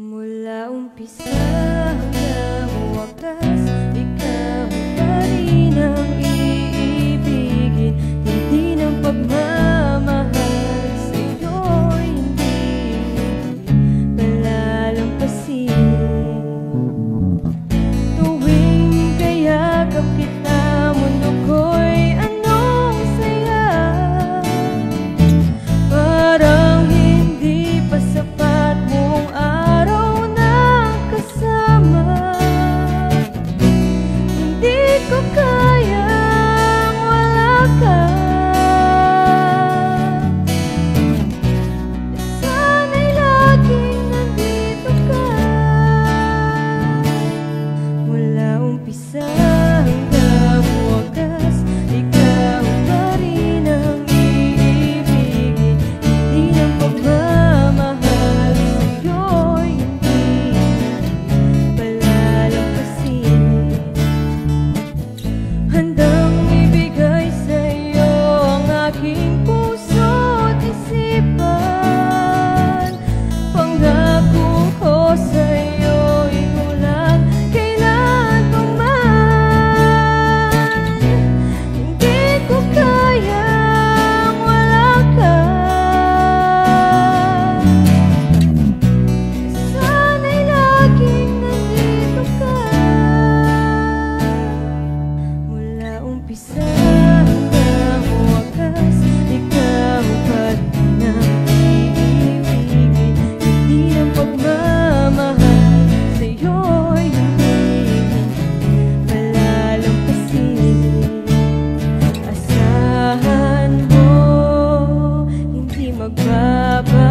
Mula umpisa hanggang wakas, ikaw pa rin ang iibigin. Hindi ng pagmamahal sa'yo'y hindi palalampasin. Tuwing kayakap kita, mundo ko'y anong saya. Parang hindi pa sapat mong araw na kasama. Hindi ko kayang wala ka. Sana'y laging nandito ka. Mula umpisa hanggang wakas, ikaw pa rin ang iibigin. Hindi ng pagmamahal sa'yo'y hindi palalampasin. Handang ibigay sa'yo ang aking puso't isipan. Pangako ko sa'yo'y walang kailanman. Hindi ko kayang wala ka. Sana'y laging nandito ka. Mula umpisa hanggang wakas, ikaw pa rin ang iibigin. Hindi ng pagmamahal sa'yo'y hindi palalampasin. Asahan mo, hindi magbaba